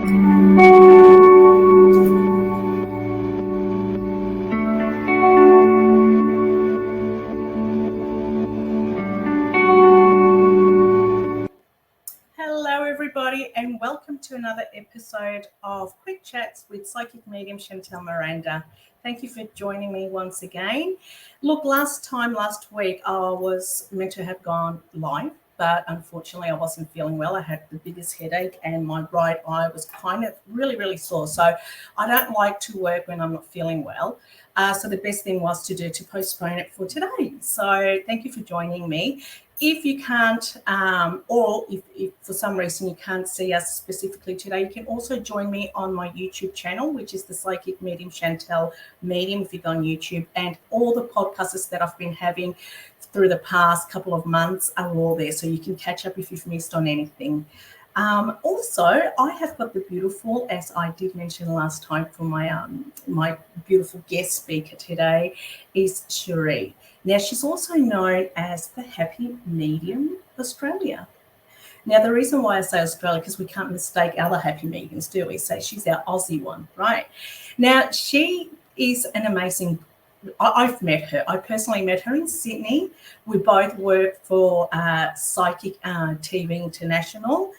Hello, everybody, and welcome to another episode of Quick Chats with Psychic Medium Chantal Miranda. Thank you for joining me once again. Look, last week, I was meant to have gone live, but unfortunately, I wasn't feeling well. I had the biggest headache, and my right eye was kind of really sore. So I don't like to work when I'm not feeling well. So the best thing was to postpone it for today. So thank you for joining me. If you can't, or if for some reason you can't see us specifically today, you can also join me on my YouTube channel, which is the Psychic Medium Chantal Medium, if you go on YouTube. And all the podcasts that I've been having through the past couple of months are all there, so you can catch up if you've missed on anything. Also, I have got the beautiful, as I did mention last time, for my beautiful guest speaker today is Cherie. Now, she's also known as the Happy Medium Australia. Now, the reason why I say Australia, because we can't mistake other happy mediums, do we? So she's our Aussie one, right? Now, she is an amazing. I've met her. I personally met her in Sydney. We both work for Psychic TV International.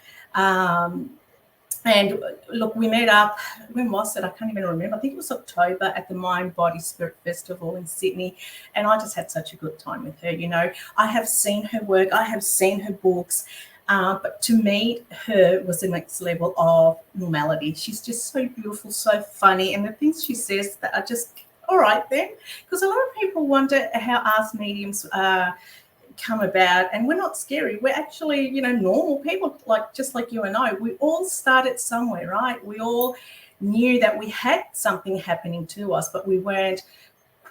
And look, we met up, when was it? I can't even remember. I think it was October at the Mind, Body, Spirit Festival in Sydney. And I just had such a good time with her. You know, I have seen her work. I have seen her books. But to meet her was the next level of normality. She's just so beautiful, so funny. And the things she says that are just, all right then. Because a lot of people wonder how us mediums come about, and we're not scary. We're actually, normal people, just like you and I. We all started somewhere, right? We all knew that we had something happening to us, but we weren't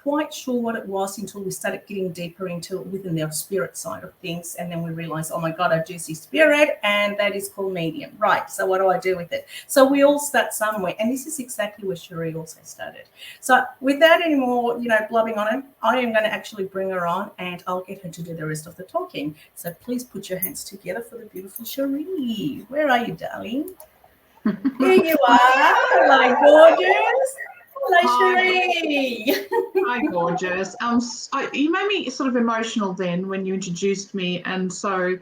quite sure what it was until we started getting deeper into it within the spirit side of things. And then we realized, oh my God, I do see spirit, and that is called medium. Right. So what do I do with it? So we all start somewhere. And this is exactly where Cherie also started. So without any more, blubbing on it, I am going to actually bring her on, and I'll get her to do the rest of the talking. So please put your hands together for the beautiful Cherie. Where are you, darling? Here you are. Hello, gorgeous. Hello, Cherie. Hi, gorgeous. You made me sort of emotional then when you introduced me, and so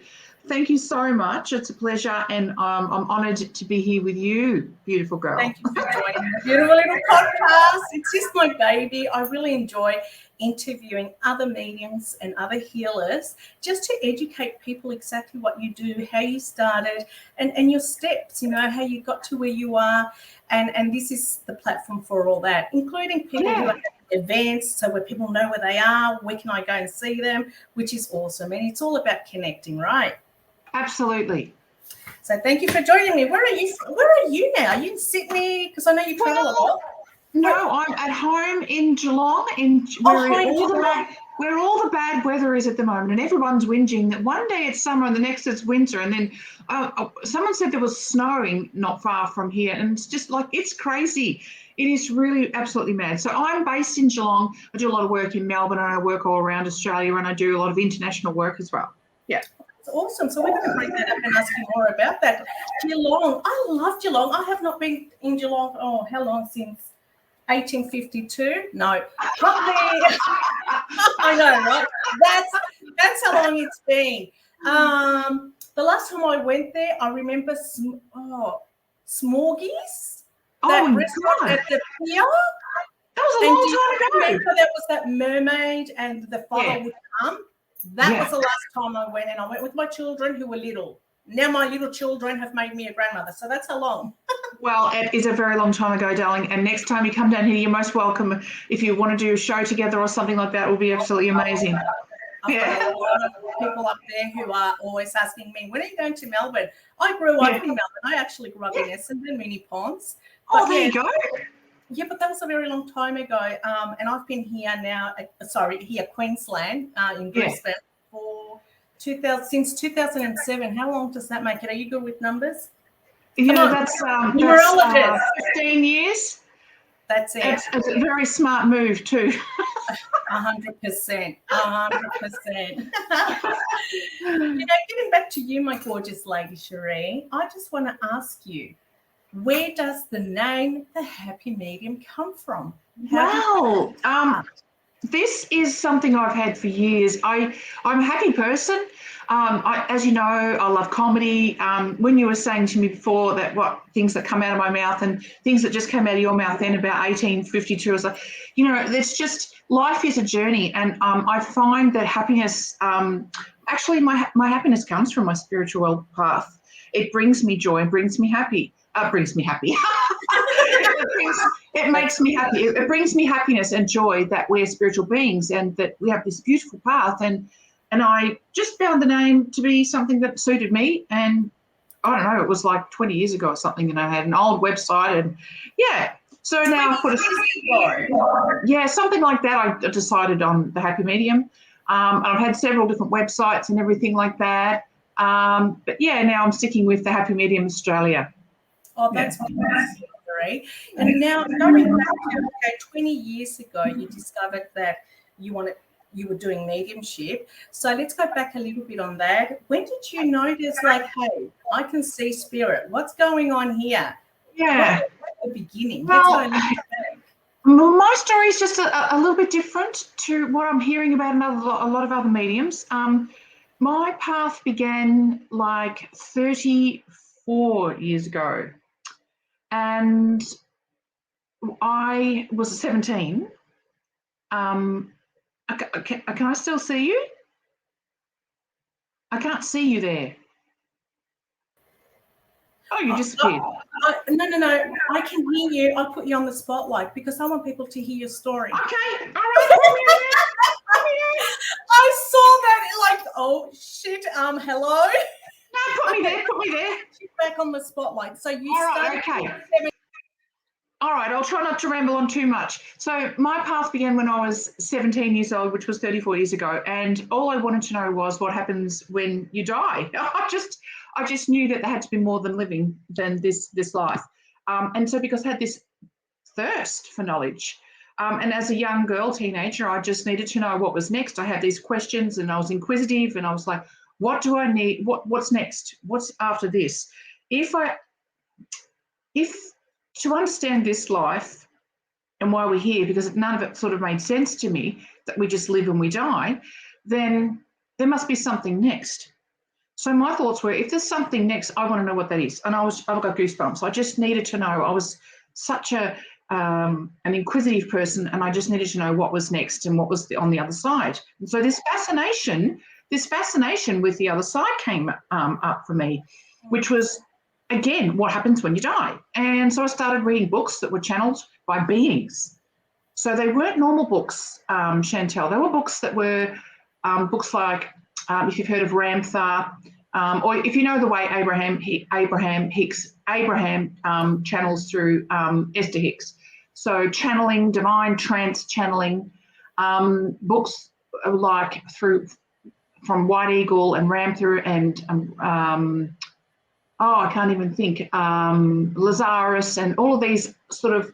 thank you so much. It's a pleasure, and I'm honoured to be here with you, beautiful girl. Thank you for joining the beautiful little podcast. It's just my baby. I really enjoy interviewing other mediums and other healers just to educate people exactly what you do, how you started, and your steps, how you got to where you are. And this is the platform for all that, including people who are having events, so where people know where they are, where can I go and see them, which is awesome. And it's all about connecting, right? Absolutely. So thank you for joining me. Where are you now? Are you in Sydney? Because I know you travel a lot. No, I'm at home in Geelong, where all the bad weather is at the moment, and everyone's whinging that one day it's summer and the next it's winter, and then someone said there was snowing not far from here, and it's just like, it's crazy. It is really absolutely mad. So I'm based in Geelong. I do a lot of work in Melbourne, and I work all around Australia, and I do a lot of international work as well. Yeah. That's awesome. So we're going to bring that up and ask you more about that. Geelong. I love Geelong. I have not been in Geelong, how long? Since 1852? No, probably. I know, right? That's how long it's been. The last time I went there, I remember Smorgies. That restaurant at the pier. That was a long time ago. Remember there was that mermaid and the father would come. That was the last time I went, and I went with my children who were little. Now my little children have made me a grandmother, so that's how long. Well, it is a very long time ago, darling, and next time you come down here, you're most welcome. If you want to do a show together or something like that, it will be absolutely amazing. I've got a lot of people up there who are always asking me, when are you going to Melbourne? I grew up in Melbourne. I actually grew up in Essendon, Mini Ponds. But there you go. Yeah, but that was a very long time ago. And I've been here now, Queensland, in Brisbane for since 2007. How long does that make it? Are you good with numbers? That's 15 years. That's it. It's a very smart move too. 100%. 100%. Getting back to you, my gorgeous lady Cherie, I just want to ask you, Where does the name The Happy Medium come from? Wow. This is something I've had for years. I'm a happy person. As you know, I love comedy. When you were saying to me before that what things that come out of my mouth and things that just came out of your mouth then about 1852, I was like, it's just, life is a journey. And I find that happiness, actually my happiness comes from my spiritual path. It brings me joy and brings me happy. Brings me happy. It makes me happy. It brings me happiness and joy that we're spiritual beings and that we have this beautiful path. And I just found the name to be something that suited me. And I don't know, it was like 20 years ago or something, and I had an old website, and yeah. So now I put something like that. I decided on the Happy Medium. And I've had several different websites and everything like that. But yeah, now I'm sticking with the Happy Medium Australia. Oh, that's fantastic. And now going back to 20 years ago, you discovered that you were doing mediumship. So let's go back a little bit on that. When did you notice, like, hey, I can see spirit? What's going on here? Yeah. At the beginning. Well, let's go a little bit back. My story is just a little bit different to what I'm hearing about a lot of other mediums. My path began like 34 years ago. And I was 17. Can I still see you? I can't see you there. Oh, you disappeared. No. I can hear you. I'll put you on the spotlight because I want people to hear your story. Okay. All right. I saw that. Like, oh, shit. Hello? No, put me there. She's back on the spotlight. So you started. Okay. All right, I'll try not to ramble on too much. So my path began when I was 17 years old, which was 34 years ago, and all I wanted to know was what happens when you die. I just knew that there had to be more than living than this life, and so because I had this thirst for knowledge, and as a young girl, teenager, I just needed to know what was next. I had these questions, and I was inquisitive, and I was like, "What do I need? What's next? What's after this? If to understand this life and why we're here, because none of it sort of made sense to me, that we just live and we die, then there must be something next." So my thoughts were, if there's something next, I want to know what that is. And I've got goosebumps. I just needed to know. I was such an inquisitive person, and I just needed to know what was next and what was on the other side. And so this fascination with the other side came up for me, which was, again, what happens when you die? And so I started reading books that were channeled by beings. So they weren't normal books, Chantal. They were books that were books like, if you've heard of Ramtha, or if you know the way Abraham channels through Esther Hicks. So channeling, divine trance channeling, books like from White Eagle and Ramtha and I can't even think, Lazarus, and all of these sort of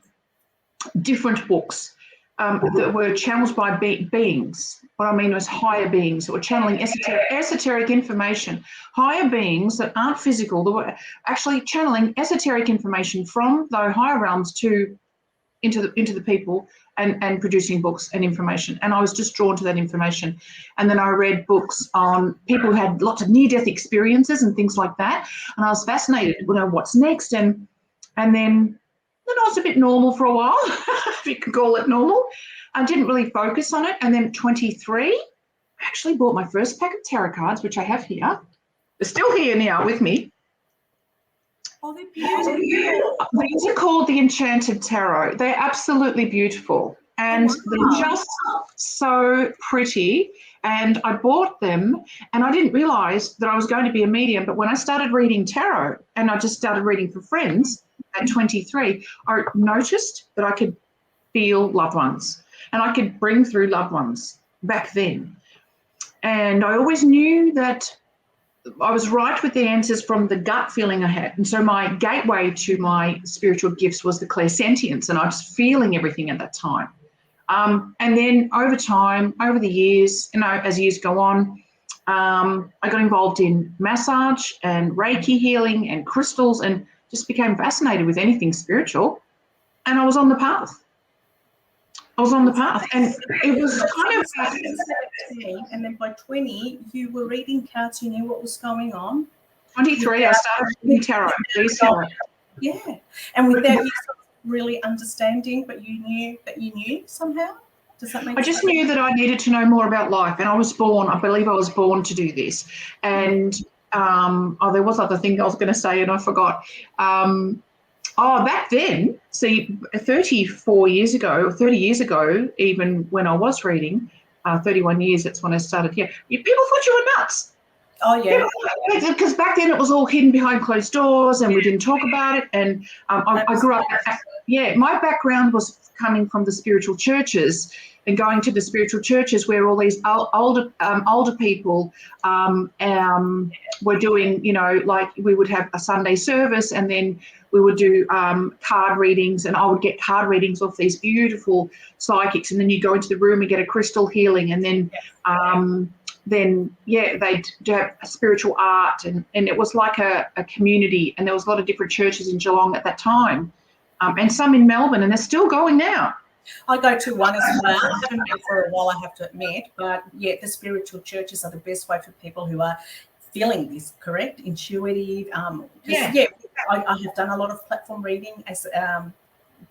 different books that were channeled by beings. What I mean was higher beings that were channeling esoteric information, higher beings that aren't physical, that were actually channeling esoteric information from the higher realms into the people and producing books and information. And I was just drawn to that information. And then I read books on people who had lots of near-death experiences and things like that. And I was fascinated, what's next? And then I was a bit normal for a while, if you could call it normal. I didn't really focus on it. And then at 23, I actually bought my first pack of tarot cards, which I have here. They're still here now with me. Oh, they're beautiful. These are called the Enchanted Tarot. They're absolutely beautiful. And they're just so pretty. And I bought them, and I didn't realize that I was going to be a medium. But when I started reading tarot, and I just started reading for friends at 23, I noticed that I could feel loved ones, and I could bring through loved ones back then. And I always knew that I was right with the answers from the gut feeling I had. And so my gateway to my spiritual gifts was the clairsentience, and I was feeling everything at that time. And then over time, over the years, as years go on, I got involved in massage and Reiki healing and crystals and just became fascinated with anything spiritual, and I was on the path. And it was kind of. And then by 20, you were reading cards. You knew what was going on. 23, I started reading tarot. Yeah, and without you really understanding, but you knew that you knew somehow. Does that make sense? I just knew that I needed to know more about life, and I believe I was born to do this. And there was other thing I was going to say, and I forgot. Back then, see, 34 years ago, or 30 years ago, even when I was reading, 31 years, that's when I started here, people thought you were nuts. Oh, yeah. Because back then it was all hidden behind closed doors and we didn't talk about it. And I grew up, my background was coming from the spiritual churches and going to the spiritual churches where all these older people were doing, like we would have a Sunday service and then we would do card readings, and I would get card readings off these beautiful psychics, and then you go into the room and get a crystal healing, and then they'd do a spiritual art, and it was like a community, and there was a lot of different churches in Geelong at that time, and some in Melbourne, and they're still going now. I go to one as well. I haven't been for a while, I have to admit, but the spiritual churches are the best way for people who are feeling this, correct? Intuitive. I have done a lot of platform reading as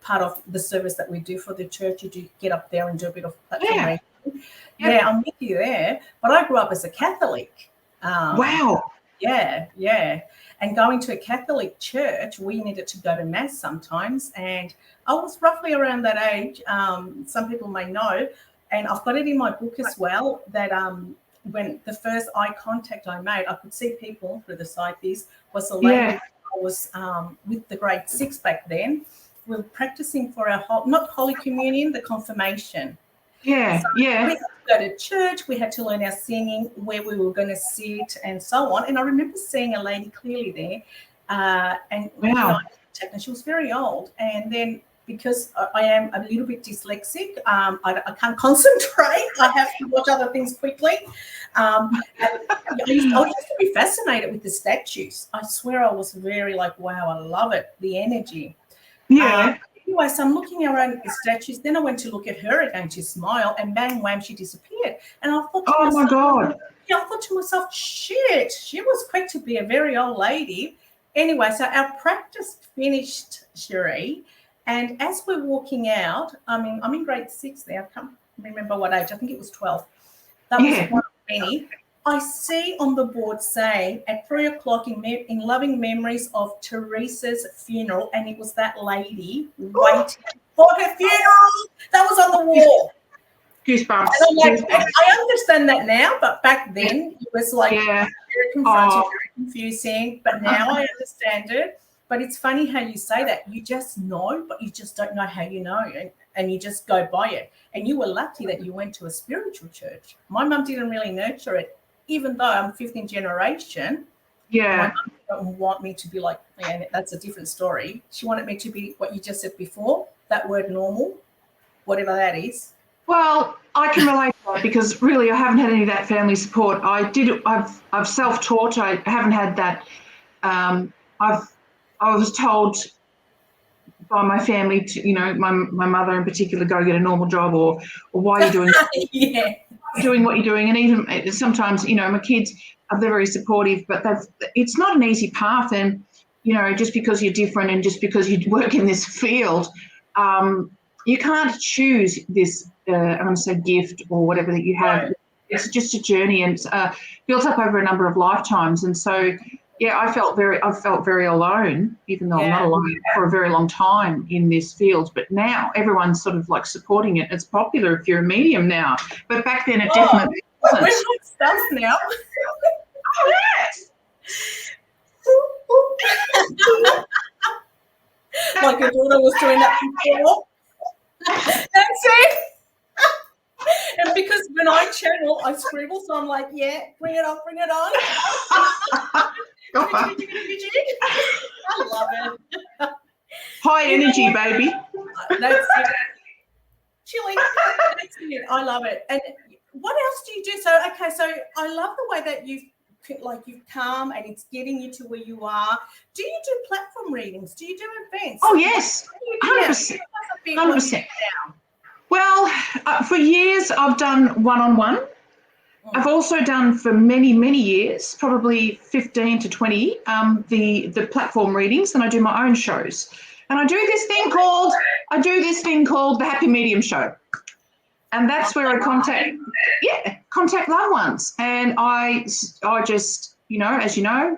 part of the service that we do for the church. You do get up there and do a bit of platform reading. Yeah, I'm with you there. But I grew up as a Catholic. Wow. Yeah. And going to a Catholic church, we needed to go to Mass sometimes. And I was roughly around that age. Some people may know. And I've got it in my book as well that when the first eye contact I made, I could see people through the side. This was a lady I was with the grade 6 back then. We were practicing for our not Holy Communion, the confirmation. We had to go to church, we had to learn our singing, where we were going to sit and so on. And I remember seeing a lady clearly there and she was very old. And then because I am a little bit dyslexic, I can't concentrate. I have to watch other things quickly. I used to be fascinated with the statues. I swear I was very like, wow, I love it, the energy. Anyway, so I'm looking around the statues. Then I went to look at her again to smile, and bang, wham, she disappeared. And I thought to myself, my God. Yeah, I thought to myself, shit, she was quick to be a very old lady. Anyway, so our practice finished, Cherie, and as we're walking out, I'm in grade 6 there. I can't remember what age. I think it was 12. That was one of many. I see on the board saying at 3 o'clock in loving memories of Teresa's funeral, and it was that lady waiting for her funeral. That was on the wall. Goosebumps. I understand that now, but back then it was like very confronting, very confusing. But now I understand it. But it's funny how you say that. You just know, but you just don't know how you know, and you just go by it. And you were lucky that you went to a spiritual church. My mum didn't really nurture it. Even though I'm 15th generation, my mum didn't want me to be like, that's a different story. She wanted me to be what you just said before, that word normal, whatever that is. Well, I can relate to that because really I haven't had any of that family support. I've self-taught. I haven't had that. I was told by my family to, my mother in particular, go get a normal job, or why are you doing doing what you're doing. And even sometimes, my kids are very supportive, but it's not an easy path. And, just because you're different and just because you work in this field, you can't choose this, I'm going to say gift or whatever that you have. Right. It's just a journey, and it's built up over a number of lifetimes. And so, I felt very alone, even though I'm not alone for a very long time in this field. But now everyone's sort of like supporting it. It's popular if you're a medium now. But back then it definitely wasn't. We're hot stuff now. Oh, yes. Like your daughter was doing that before. That's it. And because when I channel, I scribble, so I'm like, bring it on. I love it. High energy, baby. That's it. Chilling. That's it. I love it. And what else do you do? So I love the way that you've like you've come and it's getting you to where you are. Do you do platform readings? Do you do events? Oh, yes, 100%. 100%. Well, for years I've done one-on-one. I've also done for many, many years, probably 15 to 20, the platform readings, and I do my own shows. And I do this thing called the Happy Medium Show. And that's where I contact loved ones. And I just, as you know,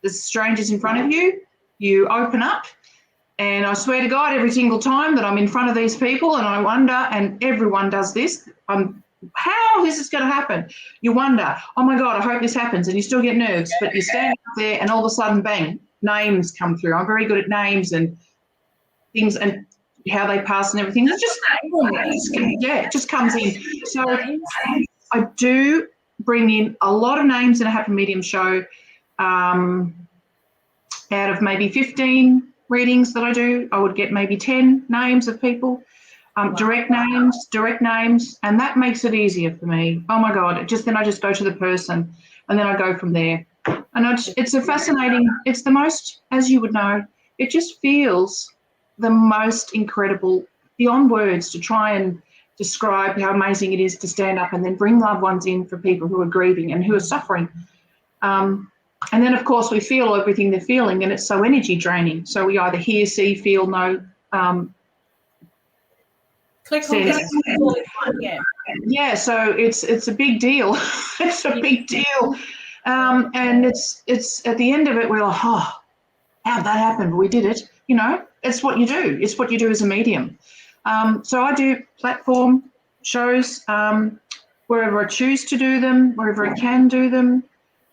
there's strangers in front of you, you open up. And I swear to God, every single time that I'm in front of these people and I wonder, and everyone does this, how this is going to happen. You wonder, oh my God, I hope this happens. And you still get nerves, but you stand up there and all of a sudden, bang, names come through. I'm very good at names and things and how they pass and everything. It just comes in. So I do bring in a lot of names in a Happy Medium show. Out of maybe 15 readings that I do, I would get maybe 10 names of people. Direct names, and that makes it easier for me. Oh my God, then I just go to the person and then I go from there. And it's a fascinating, it's the most, as you would know, it just feels the most incredible, beyond words, to try and describe how amazing it is to stand up and then bring loved ones in for people who are grieving and who are suffering. And then, of course, we feel everything they're feeling, and it's so energy draining. So we either hear, see, feel, know, click on this. Yeah, so it's a big deal. It's a big deal. And it's at the end of it, we're like, oh, how'd that happen? But we did it. It's what you do. It's what you do as a medium. So I do platform shows wherever I choose to do them, wherever I can do them.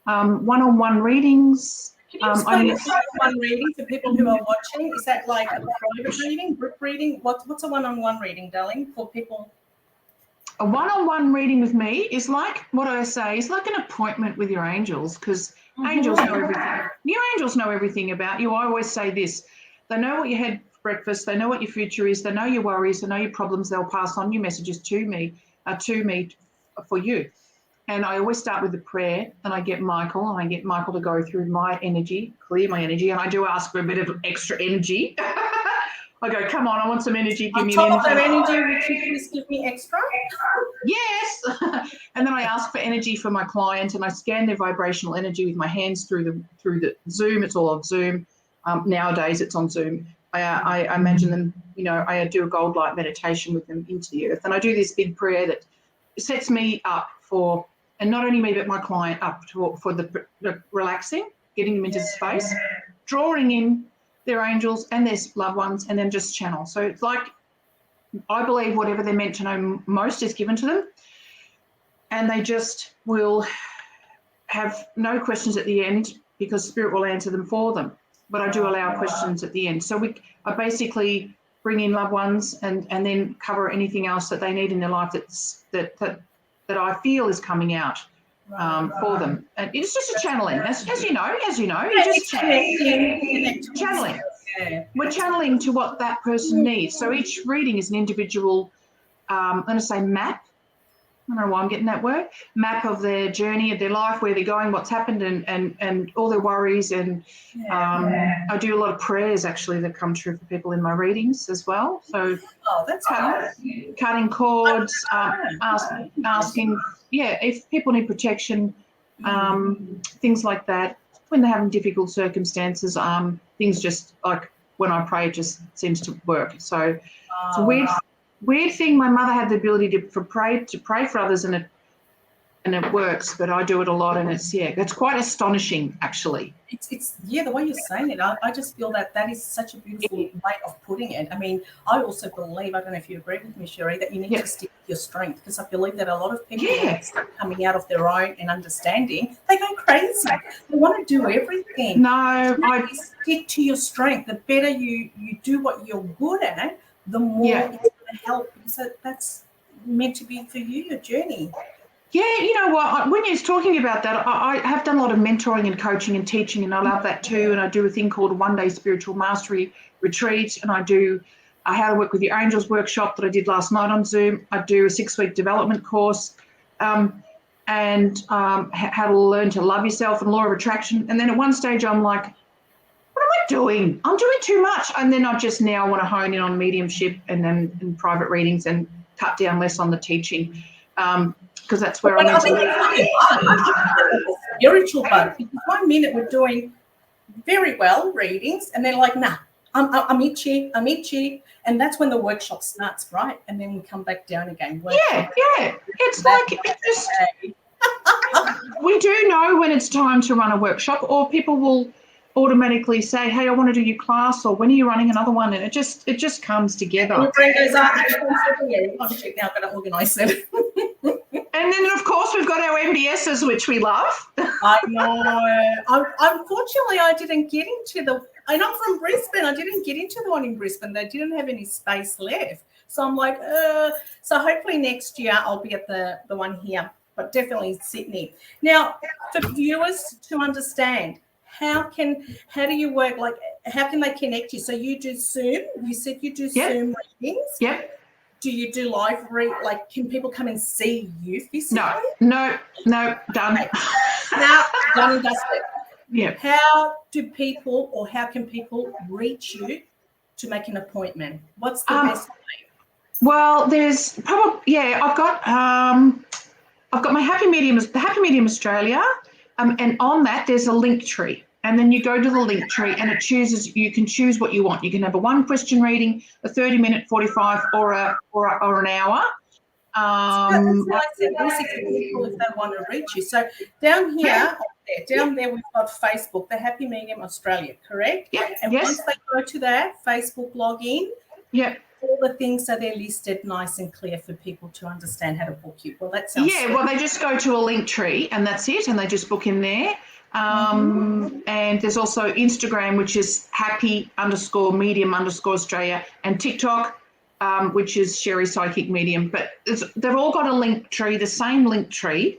One-on-one readings. Can you explain a one-on-one reading for people who are watching? Is that like a private reading, group reading? What's a one-on-one reading, darling, for people? A one-on-one reading with me is like what I say, is like an appointment with your angels, because angels know everything. Your angels know everything about you. I always say this. They know what you had for breakfast. They know what your future is. They know your worries. They know your problems. They'll pass on your messages to me for you. And I always start with a prayer, and I get Michael to go through my energy, clear my energy, and I do ask for a bit of extra energy. I go, come on, I want some energy. Give me an energy. Would you please give me extra? Yes. And then I ask for energy for my client, and I scan their vibrational energy with my hands through the Zoom. It's all on Zoom. Nowadays, it's on Zoom. I imagine them, I do a gold light meditation with them into the earth, and I do this big prayer that sets me up for, and not only me but my client up for the relaxing, getting them into space, drawing in their angels and their loved ones, and then just channel. So it's like, I believe whatever they're meant to know most is given to them, and they just will have no questions at the end because Spirit will answer them for them. But I do allow questions at the end. So I basically bring in loved ones and then cover anything else that they need in their life that I feel is coming out for them. And it's just a channeling, as you know, you're just channeling. We're channeling to what that person needs. So each reading is an individual, I'm going to say map. I don't know why I'm getting that word. Map of their journey, of their life, where they're going, what's happened, and all their worries. And I do a lot of prayers actually that come true for people in my readings as well. So that's cutting cords, asking, if people need protection, things like that. When they're having difficult circumstances, things just like when I pray, it just seems to work. So it's a weird thing. My mother had the ability to pray for others, and it works. But I do it a lot, and it's quite astonishing actually. It's the way you're saying it, I just feel that is such a beautiful way of putting it. I mean, I also believe, I don't know if you agree with me, Sherry, that you need to stick with your strength, because I believe that a lot of people coming out of their own and understanding, they go crazy. They want to do everything. No, stick to your strength. The better you do what you're good at, the more it's going to help, because that's meant to be for you, your journey. Yeah, you know what, when you're talking about that, I have done a lot of mentoring and coaching and teaching, and I love that too. And I do a thing called a one-day spiritual mastery retreat, and I do a How to Work with Your Angels workshop that I did last night on Zoom. I do a 6-week development course. and how to learn to love yourself and law of attraction. And then at one stage I'm like, what am I doing? I'm doing too much. And then I just now want to hone in on mediumship and then in private readings and cut down less on the teaching, because that's where I need to be. Spiritual bug, because 1 minute we're doing very well readings, and then like, nah, I'm itchy, and that's when the workshop starts, right? And then we come back down again. Yeah. It's like we do know when it's time to run a workshop, or people will automatically say, hey, I want to do your class, or when are you running another one? And it just comes together. And your brain goes, now I've got to organise it. And then, of course, we've got our MBSs, which we love. I know. Unfortunately, I didn't get into the... I'm not from Brisbane. I didn't get into the one in Brisbane. They didn't have any space left. So I'm like, So hopefully next year I'll be at the one here, but definitely Sydney. Now, for viewers to understand, how do you work? Like, how can they connect you? So you do Zoom. You said you do Zoom readings. Yep. Do you do live like, can people come and see you physically? No, done. Okay. Now, done and dusted. Yeah. How can people reach you to make an appointment? What's the best way? Well, there's probably, I've got my Happy Medium, the Happy Medium Australia, and on that there's a link tree. And then you go to the link tree and you can choose what you want. You can have a 1-question reading, a 30-minute, 45, or an hour. That's why I said basically people if they want to reach you. So down here, down there we've got Facebook, the Happy Medium Australia, correct? Yeah. And once they go to that Facebook login, all the things are there listed nice and clear for people to understand how to book you. Well, that sounds well, they just go to a link tree and that's it, and they just book in there. And there's also Instagram, which is happy_medium_Australia, and TikTok, which is Sherry Psychic Medium. But they've all got a link tree, the same link tree.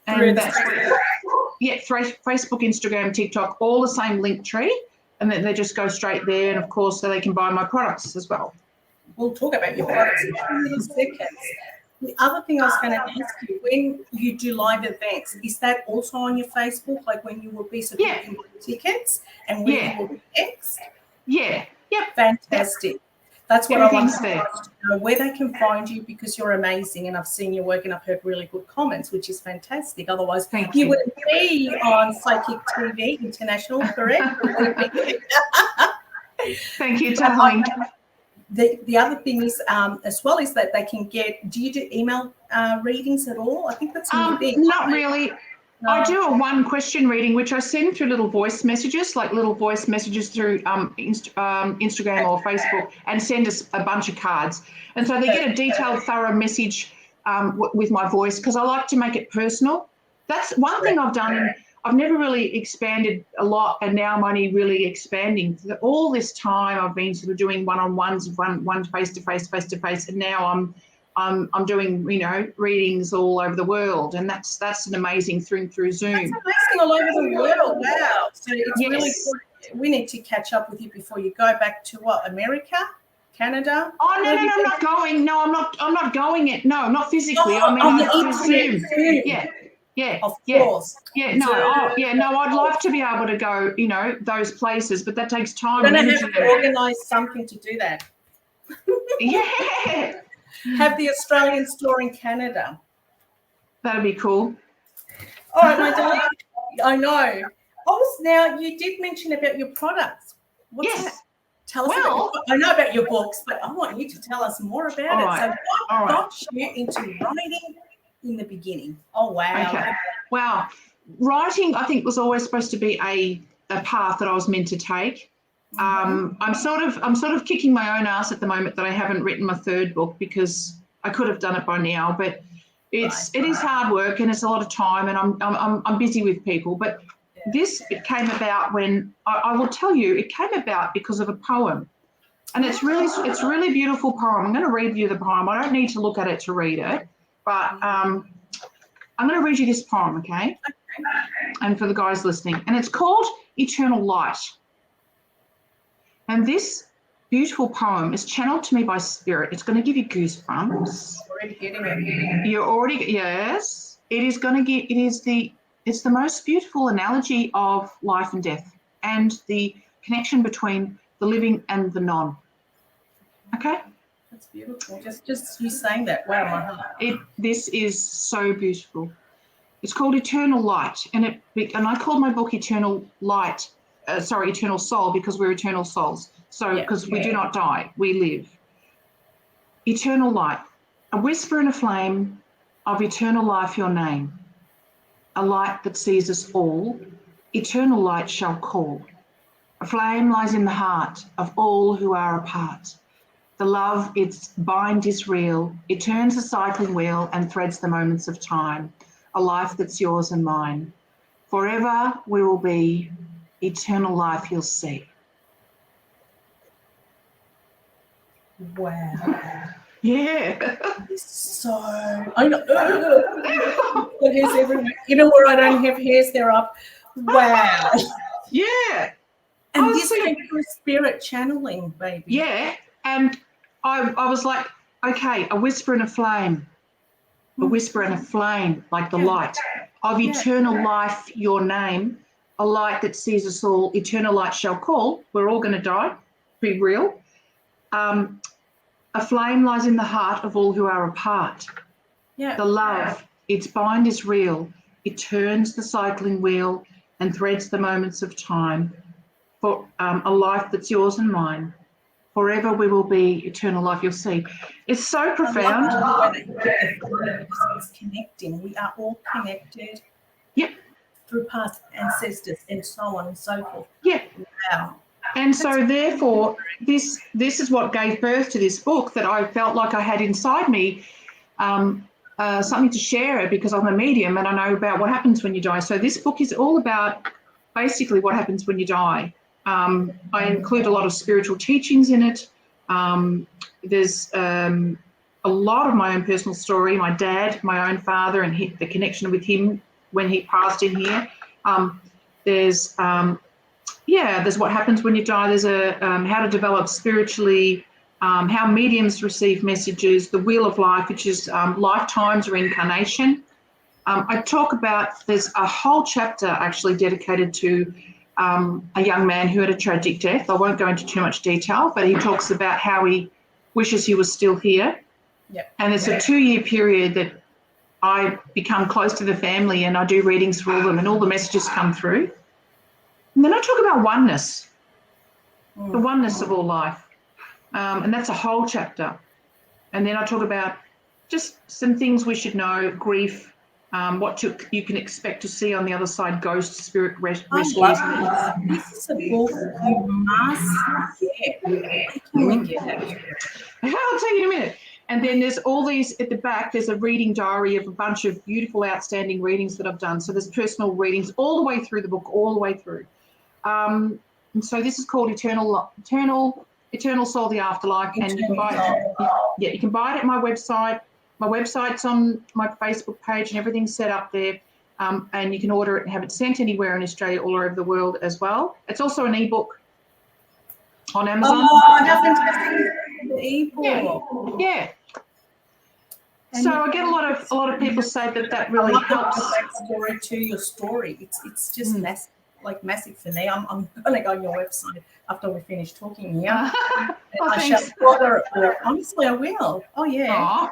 And that's Facebook, Instagram, TikTok, all the same link tree. And then they just go straight there. And of course, so they can buy my products as well. We'll talk about your products in 2 little seconds. The other thing I was going to ask you, when you do live events, is that also on your Facebook, like when you will be submitting tickets and when you will be next? Yeah. Yep. Fantastic. That's what Everything's I want to know, where they can find you, because you're amazing and I've seen your work and I've heard really good comments, which is fantastic. Otherwise, you wouldn't be on Psychic TV International, correct? Thank you, darling. The other thing is, as well, is that they can get. Do you do email readings at all? I think that's a thing. Not really. No. I do a 1-question reading, which I send through little voice messages through Instagram or Facebook, and send us a bunch of cards. And so they get a detailed, thorough message with my voice, because I like to make it personal. That's one thing I've done. I've never really expanded a lot, and now I'm only really expanding. All this time I've been sort of doing one-on-ones, one face-to-face, and now I'm doing, readings all over the world, and that's an amazing thing through Zoom. That's amazing, all over the world. Wow! So it's really good. We need to catch up with you before you go back to what? America, Canada? Oh no, I'm not going. No, I'm not going it. No, not physically. I mean, on Zoom. Yeah, of course. Yeah, no, I'd love to be able to go, those places, but that takes time. We're going to have to organise something to do that. Yeah. Have the Australian store in Canada. That'd be cool. All right, my darling. I know. Now, you did mention about your products. What's that? Tell us about I know about your books, but I want you to tell us more about it. Right. So what got you into writing in the beginning? Oh, wow. Okay. Wow. Writing, I think, was always supposed to be a path that I was meant to take. I'm sort of kicking my own ass at the moment that I haven't written my 3rd book, because I could have done it by now, but it is hard work and it's a lot of time, and I'm busy with people. But it came about when I will tell you, it came about because of a poem, and it's really beautiful poem. I'm going to read you the poem. I don't need to look at it to read it, but I'm going to read you this poem, okay? And for the guys listening, and it's called Eternal Light. And this beautiful poem is channeled to me by Spirit. It's going to give you goosebumps. Already getting it. You're already, yes. it's the most beautiful analogy of life and death and the connection between the living and the non. Okay? That's beautiful. Just you saying that, wow, my heart. This is so beautiful. It's called Eternal Light, and I called my book Eternal Light. Eternal Soul, because we're eternal souls. So because we do not die, we live. Eternal light, a whisper and a flame of eternal life, your name. A light that sees us all, eternal light shall call. A flame lies in the heart of all who are apart. The love its bind is real. It turns the cycling wheel and threads the moments of time. A life that's yours and mine. Forever we will be. Eternal life you'll see. Wow. Yeah. So I know. Got hairs everywhere. You know where I don't have hairs? They're up. Wow. Yeah. And this came through spirit channeling, baby. Yeah. And I was like, okay, a whisper and a flame. A whisper and a flame, like the light of eternal life, your name. A light that sees us all, eternal light shall call. We're all going to die, be real. A flame lies in the heart of all who are apart. Yeah. The love, its bind is real. It turns the cycling wheel and threads the moments of time for a life that's yours and mine. Forever we will be, eternal life you'll see. It's so profound. It's connecting. We are all connected. Yep. Through past ancestors and so on and so forth. Yeah. Wow. And so therefore, this is what gave birth to this book that I felt like I had inside me, something to share because I'm a medium and I know about what happens when you die. So this book is all about basically what happens when you die. I include a lot of spiritual teachings in it. There's a lot of my own personal story, my dad, my own father, and the connection with him when he passed in here. There's what happens when you die. There's how to develop spiritually, how mediums receive messages, the wheel of life, which is lifetimes reincarnation. I talk about, there's a whole chapter actually dedicated to a young man who had a tragic death. I won't go into too much detail, but he talks about how he wishes he was still here. Yep. And it's a 2-year period that I become close to the family and I do readings for all of them and all the messages come through. And then I talk about oneness, the oneness of all life. And that's a whole chapter. And then I talk about just some things we should know, grief, what you can expect to see on the other side, ghost spirit rescues. This is a book you must get. Where can we get it? I'll tell you in a minute. And then there's all these at the back. There's a reading diary of a bunch of beautiful, outstanding readings that I've done. So there's personal readings all the way through the book, all the way through. And so this is called Eternal Soul, the Afterlife, and you can buy it. Yeah, you can buy it at my website. My website's on my Facebook page, and everything's set up there. And you can order it and have it sent anywhere in Australia, all over the world as well. It's also an ebook on Amazon. Oh, how fantastic! The ebook. Yeah. So I get a lot of people say that really helps. Backstory to your story. It's just massive for me. I'm going to go on your website after we finish talking here. I shall order it. Honestly, I will. Oh yeah. Aww,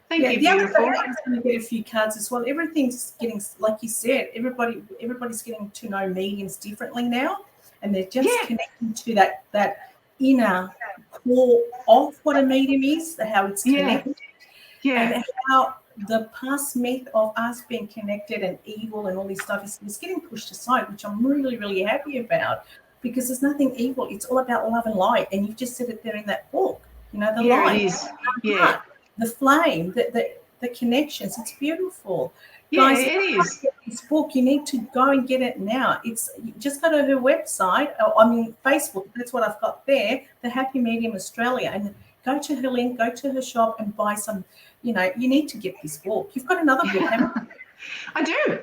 thank you. The other Beautiful. thing, I'm going to get a few cards as well. Everything's getting, like you said, everybody's getting to know mediums differently now, and they're just connecting to that inner core of what a medium is, how it's connected. Yeah. And how the past myth of us being connected and evil and all this stuff is getting pushed aside, which I'm really, really happy about, because there's nothing evil. It's all about love and light. And you've just said it there in that book. You know, the light, it is. Yeah. The flame, the connections. It's beautiful. Yeah, guys, it is. This book, you need to go and get it now. It's just go to her website. Facebook. That's what I've got there. The Happy Medium Australia, and go to her link. Go to her shop and buy some. You know, you need to get this book. You've got another book, haven't you? I do.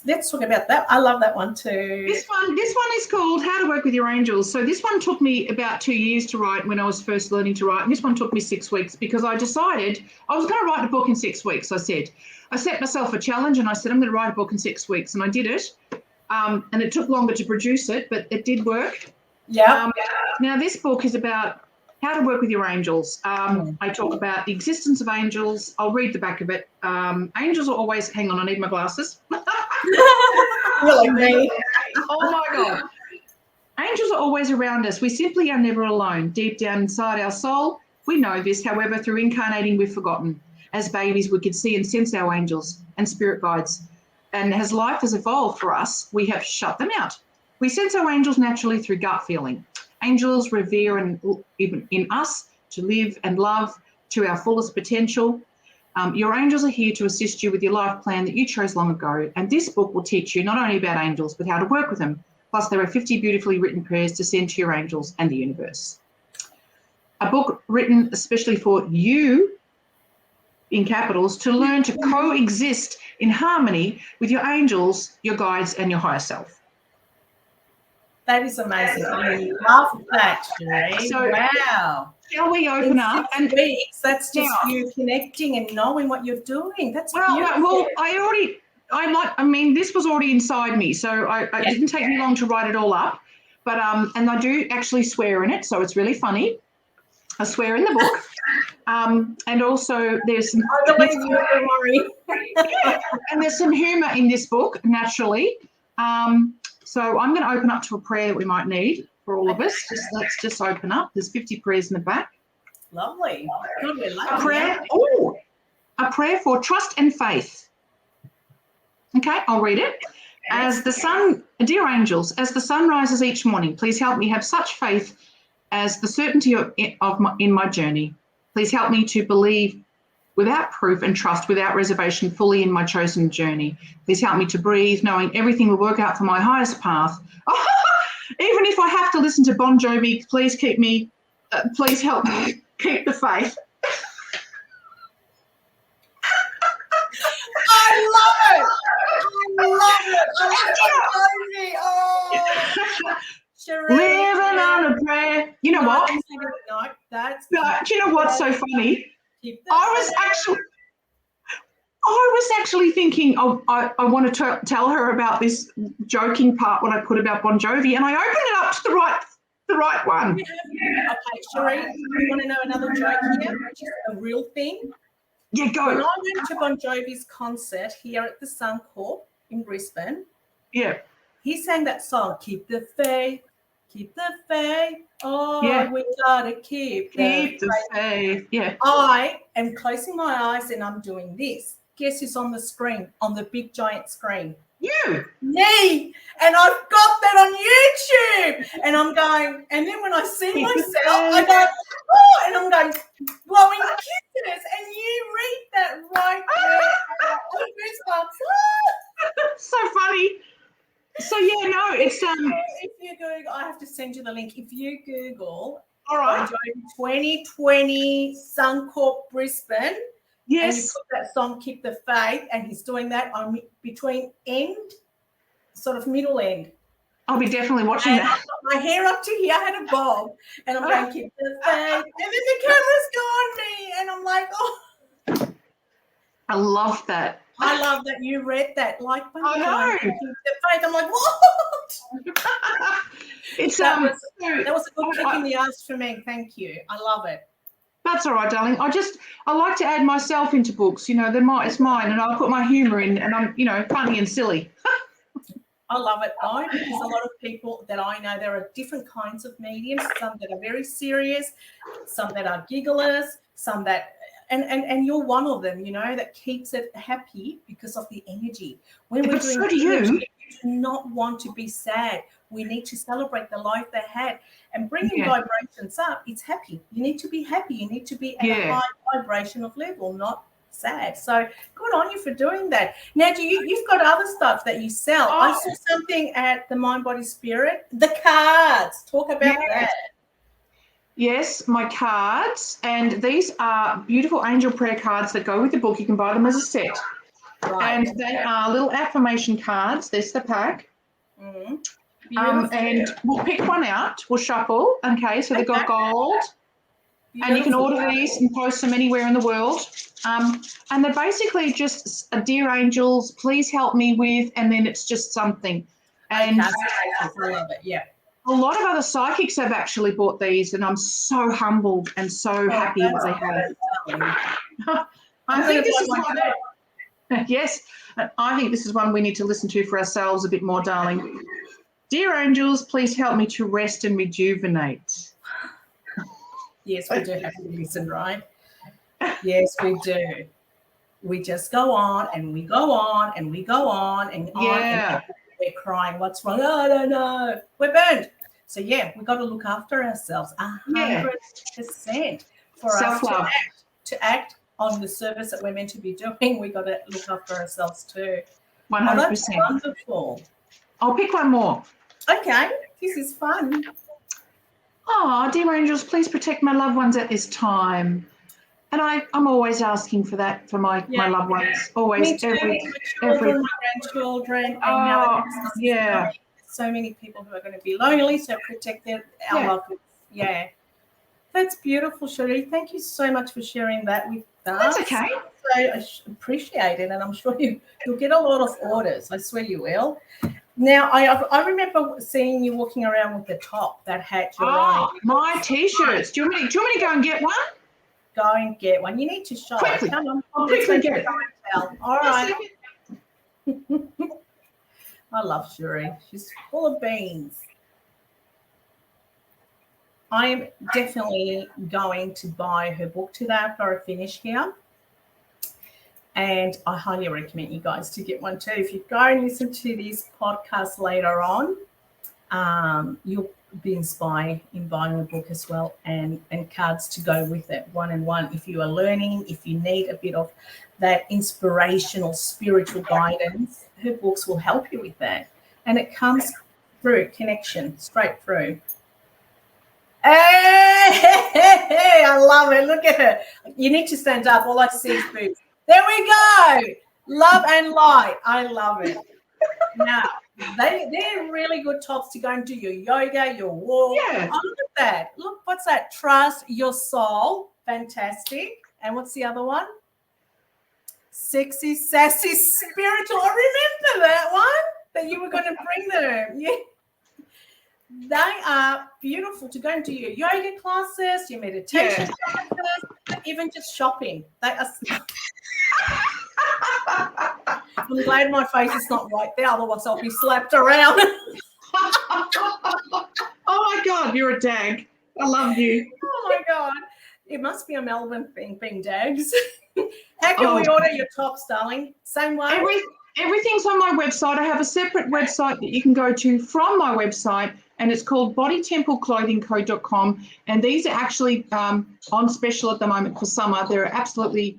let's talk about that. I love that one too. This one is called How to Work with Your Angels. So this one took me about 2 years to write when I was first learning to write. And this one took me 6 weeks because I decided I was going to write a book in 6 weeks. I set myself a challenge and I said, I'm going to write a book in 6 weeks. And I did it. And it took longer to produce it, but it did work. Yeah. Now, this book is about how to work with your angels. I talk about the existence of angels. I'll read the back of it. Angels are always, hang on, I need my glasses. You're like me. Oh my God. Angels are always around us. We simply are never alone. Deep down inside our soul, we know this. However, through incarnating, we've forgotten. As babies, we could see and sense our angels and spirit guides. And as life has evolved for us, we have shut them out. We sense our angels naturally through gut feeling. Angels revere and even in us to live and love to our fullest potential. Your angels are here to assist you with your life plan that you chose long ago. And this book will teach you not only about angels, but how to work with them. Plus, there are 50 beautifully written prayers to send to your angels and the universe. A book written especially for you, in capitals, to learn to coexist in harmony with your angels, your guides, and your higher self. That is amazing. I love that, Sheree. So, wow. Shall we open In up? 6 weeks, that's just Yeah. you connecting and knowing what you're doing. That's beautiful. Well, this was already inside me, so it didn't take me long to write it all up. But and I do actually swear in it, so it's really funny. I swear in the book. And also there's some I believe you, don't worry. and there's some humor in this book, naturally. So I'm going to open up to a prayer that we might need for all of us. Let's just open up. There's 50 prayers in the back. Lovely. Good, we love A prayer for trust and faith. Okay, I'll read it. As the sun, dear angels, as the sun rises each morning, please help me have such faith as the certainty in my journey. Please help me to believe without proof and trust without reservation fully in my chosen journey. Please help me to breathe, knowing everything will work out for my highest path. Even if I have to listen to Bon Jovi, please help me keep the faith. I love it. Oh, Sheree. Living on a prayer. You know what? No, that's. Do you know what's so funny? I was actually thinking, I want to tell her about this joking part when I put about Bon Jovi, and I opened it up to the right one. Okay, Sheree, you want to know another joke here, which is a real thing? Yeah, go. When I went to Bon Jovi's concert here at the Suncorp in Brisbane, he sang that song, Keep the Faith, Keep the Faith. Oh, we gotta keep the faith. Yeah. I am closing my eyes and I'm doing this. Guess who's on the screen, on the big giant screen? You. Me. And I've got that on YouTube. And I'm going, and then when I see myself, I go, oh, and I'm going, blowing kisses. And you read that right there. Goosebumps. So funny. So yeah, no, it's If you Google, I have to send you the link. If you Google, all right, 2020 Suncorp Brisbane, yes, and you put that song "Keep the Faith," and he's doing that on between sort of middle end. I'll be definitely watching and that. I've got my hair up to here. I had a bob, and I'm going keep the faith, and then the camera's got on me, and I'm like, oh. I love that. I love that you read that. Like, I know. Keep the faith. I'm like, what? It's that was a good kick in the ass for me. Thank you. I love it. That's all right, darling. I like to add myself into books. You know, it's mine, and I'll put my humour in, and I'm, funny and silly. I love it though, because a lot of people that I know, there are different kinds of mediums. Some that are very serious, some that are gigglers, some that, and you're one of them. That keeps it happy because of the energy. When we're doing energy, we do not want to be sad. We need to celebrate the life they had and bringing vibrations up. It's happy. You need to be happy. You need to be at a high vibrational level, not sad. So good on you for doing that. Now, you've got other stuff that you sell. I saw something at the Mind Body Spirit. The cards. Talk about that. Yes, my cards, and these are beautiful angel prayer cards that go with the book. You can buy them as a set. Right. And they are little affirmation cards. There's the pack. And we'll pick one out. We'll shuffle. Okay, so they've got gold. And you can order these and post them anywhere in the world. And they're basically just dear angels, please help me with, and then it's just something. And I love it. Yeah. a lot of other psychics have actually bought these, and I'm so humbled and so happy that they have. I think this is one. Yes, I think this is one we need to listen to for ourselves a bit more, darling. Dear angels, please help me to rest and rejuvenate. Yes, we do have to listen, right? Yes, we do. We just go on and we go on and we go on and on. And we're crying. What's wrong? Oh, I don't know. We're burned. So, yeah, we've got to look after ourselves 100%. For self-love. us to act on the service that we're meant to be doing, we've got to look after ourselves too. 100%. Oh, that's wonderful. I'll pick one more. Okay, this is fun. Oh, dear angels, please protect my loved ones at this time. And I'm always asking for that for my loved ones. Always, me too, every my grandchildren, and now that Christmas is coming, so many people who are going to be lonely, so protect our loved ones. Yeah. That's beautiful, Cherie. Thank you so much for sharing that with us. That's okay. So I appreciate it, and I'm sure you'll get a lot of orders. I swear you will. Now, I remember seeing you walking around with the top, that hat. My T-shirts. Do you want me to go and get one? Go and get one. You need to show Quickly. Come on. I'll quickly get it. All right. I love Cherie. She's full of beans. I'm definitely going to buy her book today after I finish here. And I highly recommend you guys to get one too. If you go and listen to this podcast later on, you'll be inspired in buying the book as well, and cards to go with it, one and one. If you are learning, if you need a bit of that inspirational spiritual guidance, her books will help you with that. And it comes through connection, straight through. Hey, I love it. Look at her. You need to stand up. All I see is boobs. There we go. Love and light. I love it. Now, they're really good tops to go and do your yoga, your walk. Yeah. Oh, look at that. Look, what's that? Trust your soul. Fantastic. And what's the other one? Sexy, sassy, spiritual. I remember that one that you were going to bring them. Yeah. They are beautiful to go and do your yoga classes, your meditation classes, even just shopping. They are. I'm glad my face is not right there, otherwise I'll be slapped around. Oh my God, you're a dag. I love you. Oh my God. It must be a Melbourne thing, being dags. How can we order your tops, darling? Same way? Everything's on my website. I have a separate website that you can go to from my website, and it's called bodytempleclothingco.com. And these are actually on special at the moment for summer. They're absolutely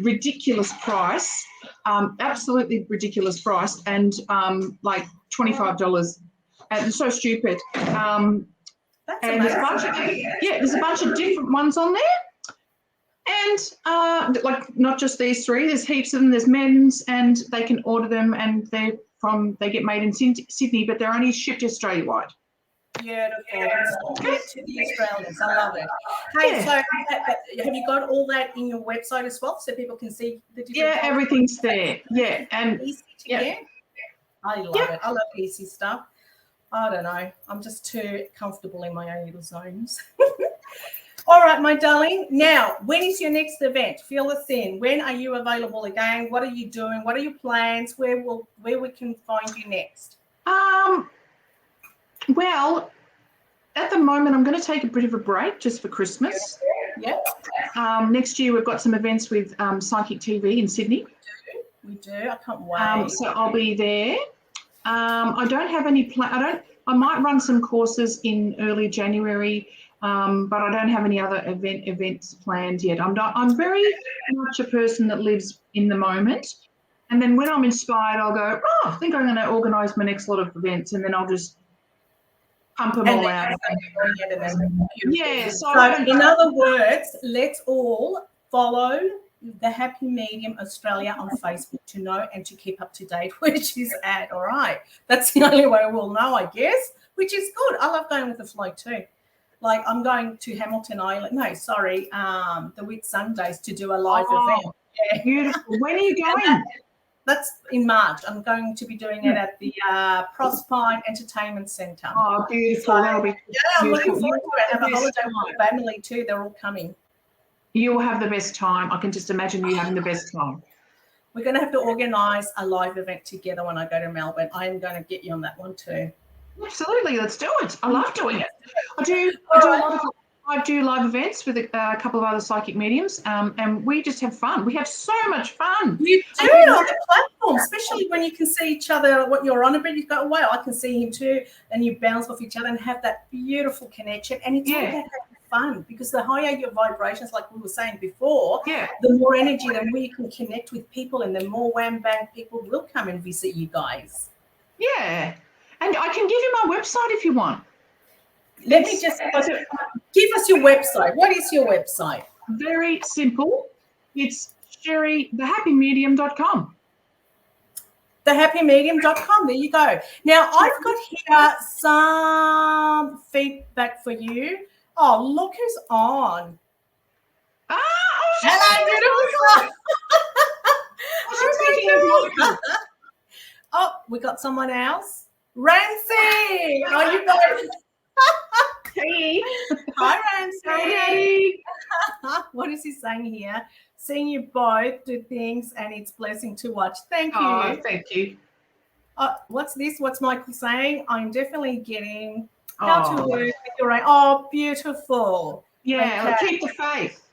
ridiculous price, absolutely ridiculous price, and like $25. And it's so stupid. And there's a bunch of different ones on there. And like not just these three, there's heaps of them. There's men's, and they can order them, and they get made in Sydney, but they're only shipped Australia-wide. Beautiful. Get to the Australians. I love it. Hey, so have you got all that in your website as well, so people can see the different? Yeah, everything's there. Yeah, and easy to get. I love it. I love easy stuff. I don't know. I'm just too comfortable in my own little zones. All right, my darling. Now, when is your next event? Fill us in. When are you available again? What are you doing? What are your plans? Where we can find you next? Well, at the moment, I'm going to take a bit of a break just for Christmas. Yep. Next year, we've got some events with Psychic TV in Sydney. We do. I can't wait. So I'll be there. I don't have any I might run some courses in early January. But I don't have any other events planned yet. I'm very much a person that lives in the moment. And then when I'm inspired, I'll go, I think I'm going to organise my next lot of events, and then I'll just pump them all out. Yeah, so in other words, let's all follow the Happy Medium Australia on Facebook to know and to keep up to date where she's at. All right. That's the only way we'll know, I guess, which is good. I love going with the flow too. Like I'm going to Hamilton Island. No, sorry, the Whit Sundays to do a live event. Yeah. Beautiful. When are you going? That's in March. I'm going to be doing it at the Prospine Entertainment Centre. Oh, beautiful. So, that'll be I'm beautiful. looking forward to it. Have a holiday with my family too. They're all coming. You will have the best time. I can just imagine you having the best time. We're going to have to organise a live event together when I go to Melbourne. I am going to get you on that one too. Absolutely, let's do it. I love doing it. I do live events with a couple of other psychic mediums, and we just have fun. We have so much fun. You do on the platform, especially when you can see each other, what you're on about. You go, wow, I can see him too, and you bounce off each other and have that beautiful connection. And it's all about having fun, because the higher your vibrations, like we were saying before, the more energy, the more you can connect with people, and the more wham bang people will come and visit you guys. Yeah. And I can give you my website if you want. Let me just give us your website. What is your website? Very simple. It's sherrythehappymedium.com. Thehappymedium.com. There you go. Now, I've got here some feedback for you. Oh, look who's on. Hello, beautiful. Oh, we got someone else. Rancy, are you guys? Hey. Hi, Rancy. Hey, Daddy. What is he saying here? Seeing you both do things, and it's blessing to watch. Thank you. Oh, thank you. What's this? What's Michael saying? I'm definitely getting how to work with your own. Oh, beautiful. Yeah, okay. Keep the faith.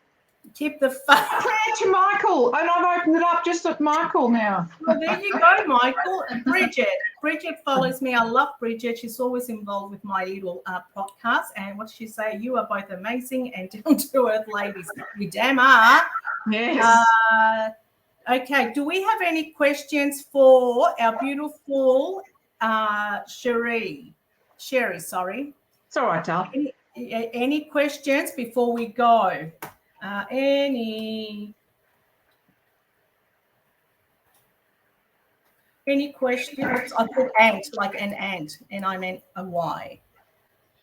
Keep the faith. Prayer to Michael, and I've opened it up just at Michael now. Well, there you go, Michael. And Bridget follows me. I love Bridget. She's always involved with my little podcast. And what she say? You are both amazing and down to earth ladies. We damn are. Yes. Okay. Do we have any questions for our beautiful Sherry? Sorry. It's all right, Tal. Any questions before we go? Any questions? I put ant, like an ant, and I meant a Y.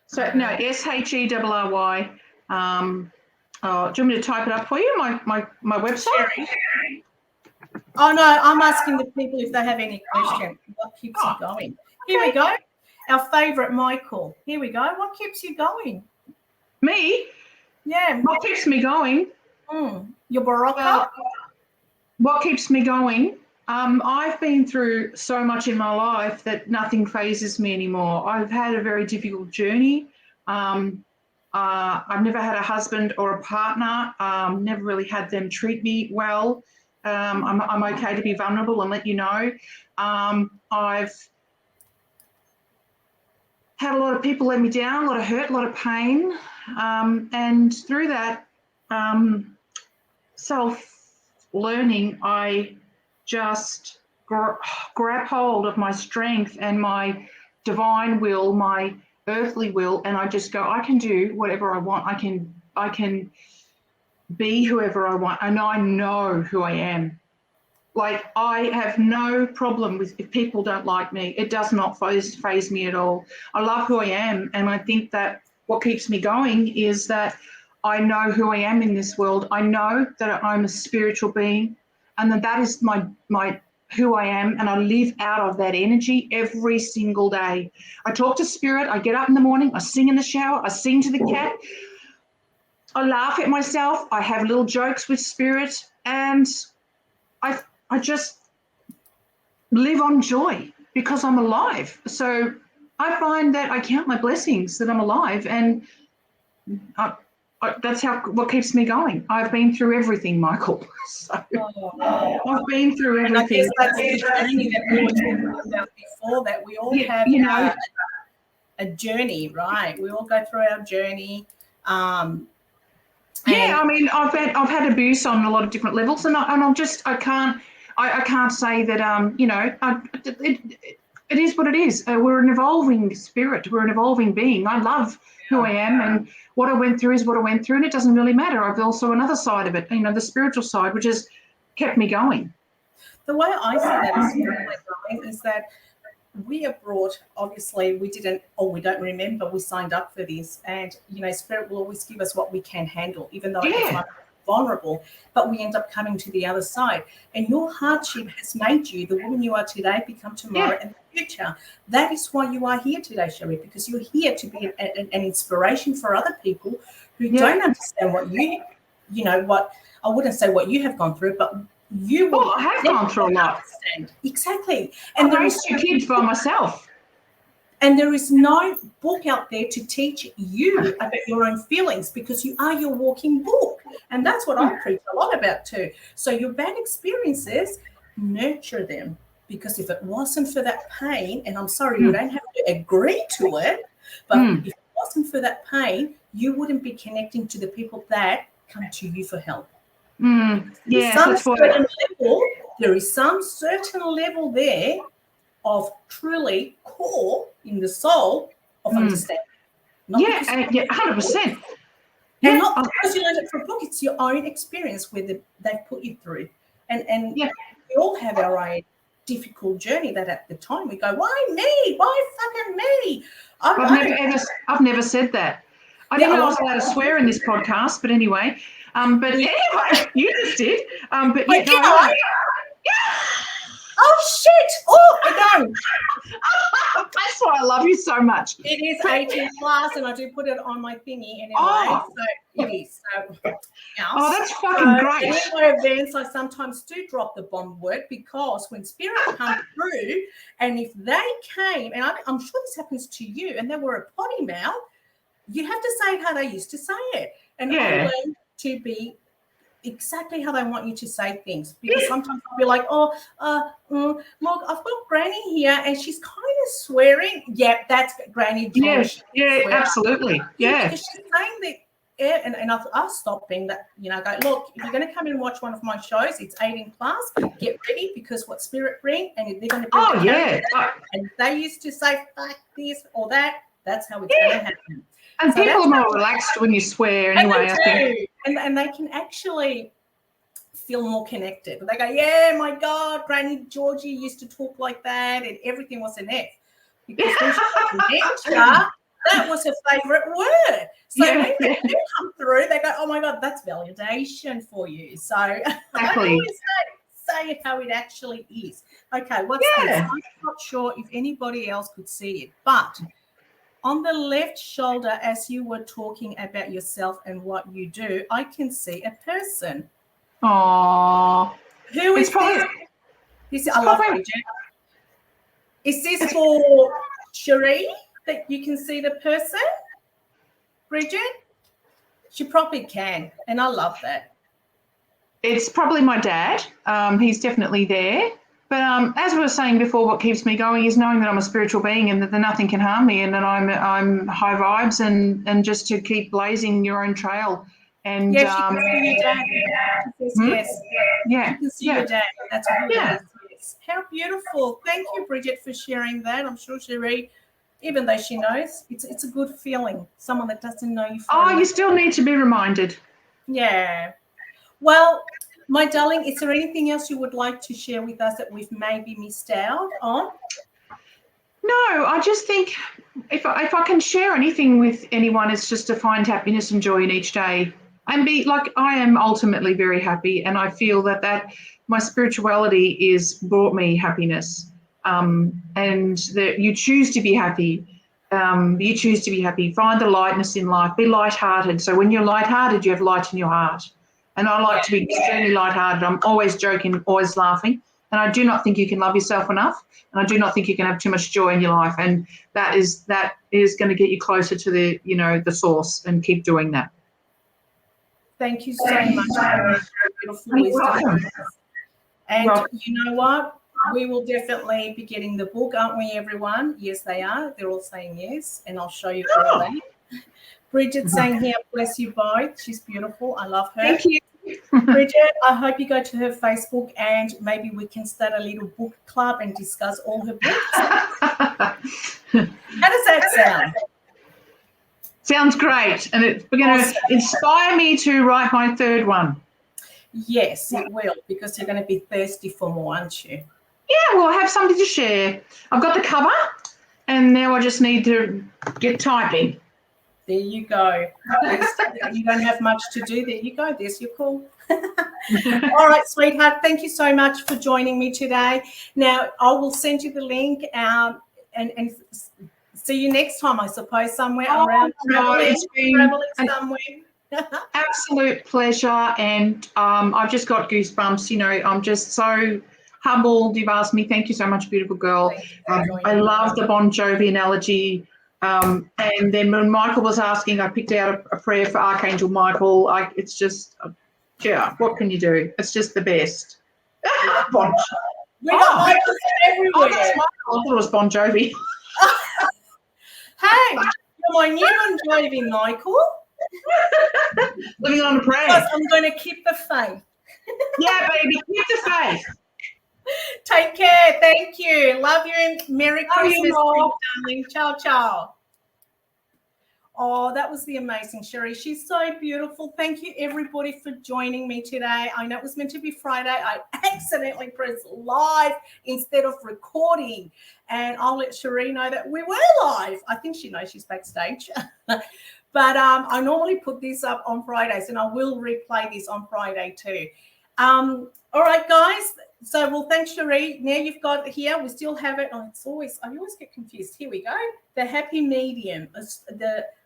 So no, SHERRY. Do you want me to type it up for you? My website. Sherry. Oh no, I'm asking the people if they have any questions. What keeps you going? Here we go. Our favourite Michael. Here we go. What keeps you going? Me? Yeah. What keeps me going? Your Barocca? What keeps me going? I've been through so much in my life that nothing phases me anymore. I've had a very difficult journey. I've never had a husband or a partner. Never really had them treat me well. I'm okay to be vulnerable and let you know. I've had a lot of people let me down, a lot of hurt, a lot of pain. And through that self-learning, I just grab hold of my strength and my divine will, my earthly will, and I just go, I can do whatever I want. I can be whoever I want. And I know who I am. Like, I have no problem with if people don't like me. It does not faze me at all. I love who I am, and I think that what keeps me going is that I know who I am in this world. I know that I'm a spiritual being, and that is my who I am, and I live out of that energy every single day. I talk to spirit. I get up in the morning. I sing in the shower. I sing to the cat. I laugh at myself. I have little jokes with spirit, and I just live on joy because I'm alive. So I find that I count my blessings that I'm alive, and that's what keeps me going. I've been through everything, Michael. So I've been through everything. And I guess that's the journey that we were talking about before, that we all have a journey, right? We all go through our journey. I mean, I've had abuse on a lot of different levels, and I can't say that It is what it is. We're an evolving spirit. We're an evolving being. I love who I am, and what I went through is what I went through, and it doesn't really matter. I've also another side of it, the spiritual side, which has kept me going. The way I see that as well is that we are brought, obviously, we don't remember we signed up for this. And, Spirit will always give us what we can handle, even though it's like vulnerable, but we end up coming to the other side. And your hardship has made you the woman you are today, become tomorrow and the future. That is why you are here today, Cherie, because you're here to be an inspiration for other people who don't understand what what I wouldn't say what you have gone through, but you will. I have gone through a lot. Exactly. And I raised 2 kids by myself. And there is no book out there to teach you about your own feelings, because you are your walking book. And that's what I preach a lot about too. So your bad experiences, nurture them, because if it wasn't for that pain, and I'm sorry, you don't have to agree to it, but if it wasn't for that pain, you wouldn't be connecting to the people that come to you for help. There is some certain level there of truly core in the soul of understanding. 100%. And not because you learned it from a book, it's your own experience where they've put you through. And we all have our own difficult journey that at the time we go, why me? Why fucking me? I've never said that. I didn't know I was allowed to swear in this podcast, but anyway. But anyway, you just did. Oh, shit. Oh, again. That's why I love you so much. It is 18 plus, and I do put it on my thingy anyway. So it is. That's fucking great. In my events, I sometimes do drop the bomb word, because when spirit comes through, and if they came, and I'm sure this happens to you, and they were a potty mouth, you have to say it how they used to say it. And I learned to be exactly how they want you to say things, because sometimes I'll be like, look, I've got Granny here and she's kind of swearing. Yeah, that's Granny. Absolutely. Yeah. Because she's saying that, and I'll stop being that, go, look, if you're going to come and watch one of my shows, it's 18 plus, get ready, because what spirit bring, and they're going to bring and they used to say, fuck this or that, that's how it's going to happen. And so people are more relaxed when you swear anyway, I think. And they can actually feel more connected. They go, yeah, my God, Granny Georgie used to talk like that, and everything was an F. Because when she was dementia, that was her favourite word. So when they do come through, they go, oh, my God, that's validation for you. So I always say it how it actually is. Okay, what's this? I'm not sure if anybody else could see it, but on the left shoulder, as you were talking about yourself and what you do, I can see a person. Aww. Who is this? I love Bridget. Is this for Cherie, that you can see the person? Bridget? She probably can, and I love that. It's probably my dad. He's definitely there. But as we were saying before, what keeps me going is knowing that I'm a spiritual being, and that nothing can harm me, and that I'm high vibes, and just to keep blazing your own trail. And yes, you can see your dad. Yes. Yeah. You can see your dad. That's what it is. Yes. How beautiful. Thank you, Bridget, for sharing that. I'm sure Cherie, even though she knows, it's a good feeling. Someone that doesn't know you. You still need to be reminded. Yeah. Well, my darling, is there anything else you would like to share with us that we've maybe missed out on? No, I just think if I can share anything with anyone, it's just to find happiness and joy in each day, and be like, I am ultimately very happy, and I feel that my spirituality is brought me happiness, and that you choose to be happy. You choose to be happy. Find the lightness in life. Be lighthearted. So when you're lighthearted, you have light in your heart. And I like to be extremely lighthearted. I'm always joking, always laughing. And I do not think you can love yourself enough. And I do not think you can have too much joy in your life. And that is going to get you closer to the source, and keep doing that. Thank you so much for beautiful wisdom. And you know what? We will definitely be getting the book, aren't we, everyone? Yes, they are. They're all saying yes. And I'll show you all that. Bridget saying here, bless you both. She's beautiful. I love her. Thank you. Bridget, I hope you go to her Facebook, and maybe we can start a little book club and discuss all her books. How does that sound? Sounds great. And it's going to inspire me to write my third one. Yes, it will, because you're going to be thirsty for more, aren't you? Yeah, well, I have something to share. I've got the cover, and now I just need to get typing. There you go. You don't have much to do. There you go. There's your call. All right, sweetheart. Thank you so much for joining me today. Now, I will send you the link and see you next time, I suppose, somewhere around traveling somewhere. Absolute pleasure. And I've just got goosebumps. You know, I'm just so humbled. You've asked me. Thank you so much, beautiful girl. I love the Bon Jovi analogy. And then when Michael was asking, I picked out a prayer for Archangel Michael. It's just, yeah, what can you do? It's just the best. Bon We got Michaels everywhere. That's Michael. I thought it was Bon Jovi. Hey, you're my new Bon Jovi, Michael. Living on a prayer. Because I'm going to keep the faith. Yeah, baby, keep the faith. Take care. Thank you. Love you and Merry Christmas, darling. Ciao, ciao. Oh, that was the amazing Sherry. She's so beautiful. Thank you, everybody, for joining me today. I know it was meant to be Friday. I accidentally pressed live instead of recording. And I'll let Sherry know that we were live. I think she knows she's backstage. But I normally put this up on Fridays, and I will replay this on Friday too. All right, guys. So, well, thanks, Sheree. Now you've got it here. We still have it. Oh, I always get confused. Here we go. The Happy Medium,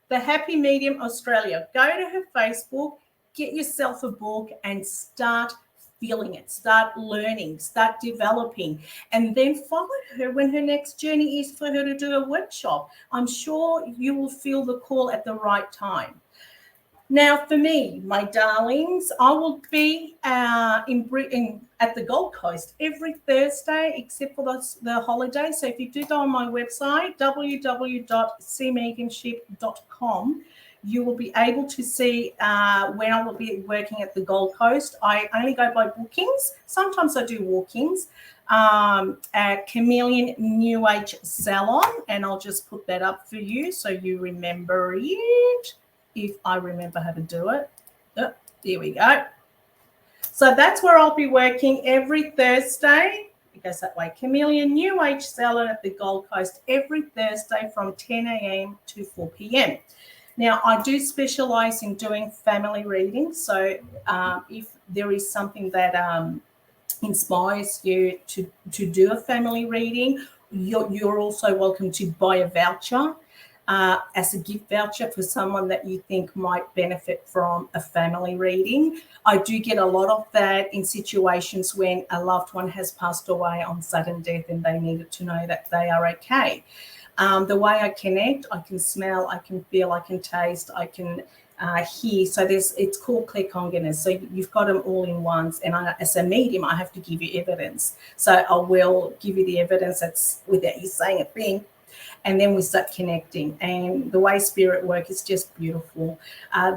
the Happy Medium Australia. Go to her Facebook, get yourself a book, and start feeling it. Start learning. Start developing, and then follow her when her next journey is for her to do a workshop. I'm sure you will feel the call at the right time. Now, for me, my darlings, I will be at the Gold Coast every Thursday, except for the holiday. So if you do go on my website, www.cmediumship.com, you will be able to see when I will be working at the Gold Coast. I only go by bookings. Sometimes I do walk-ins at Chameleon New Age Salon, and I'll just put that up for you so you remember it. If I remember how to do it. Oh, there we go. So that's where I'll be working every Thursday. It goes that way. Chameleon New Age Salon at the Gold Coast every Thursday from 10 a.m. to 4 p.m. Now, I do specialize in doing family readings. So if there is something that inspires you to do a family reading, you're also welcome to buy a voucher as a gift voucher for someone that you think might benefit from a family reading. I do get a lot of that in situations when a loved one has passed away on sudden death and they needed to know that they are okay. The way I connect, I can smell, I can feel, I can taste, I can hear. So it's called claircongenance. So you've got them all in ones. And as a medium, I have to give you evidence. So I will give you the evidence that's without you saying a thing. And then we start connecting. And the way spirit work is just beautiful.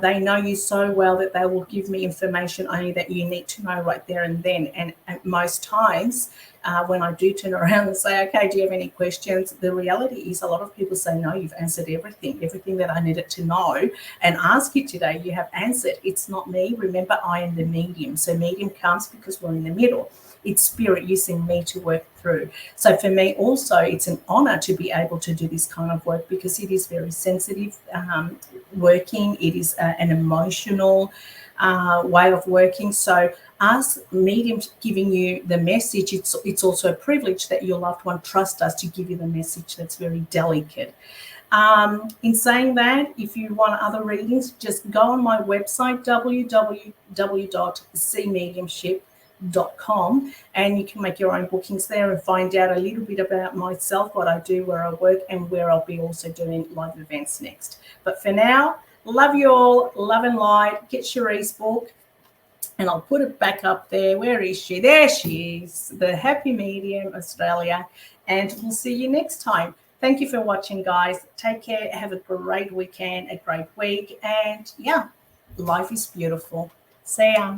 They know you so well that they will give me information only that you need to know right there and then. And at most times, when I do turn around and say, okay, do you have any questions? The reality is a lot of people say, no, you've answered everything that I needed to know and ask you today, you have answered. It's not me. Remember, I am the medium. So medium comes because we're in the middle. It's spirit using me to work through. So for me also, it's an honor to be able to do this kind of work because it is very sensitive working. It is an emotional way of working. So us mediums giving you the message, it's also a privilege that your loved one trusts us to give you the message that's very delicate. In saying that, if you want other readings, just go on my website, www.cmediumship.com, and you can make your own bookings there and find out a little bit about myself, what I do, where I work, and where I'll be also doing live events next. But for now, love you all, love and light. Get Cherie's book, and I'll put it back up there. Where is she? There she is, the Happy Medium Australia, and we'll see you next time. Thank you for watching, guys. Take care. Have a great weekend, a great week, and yeah, life is beautiful. See ya.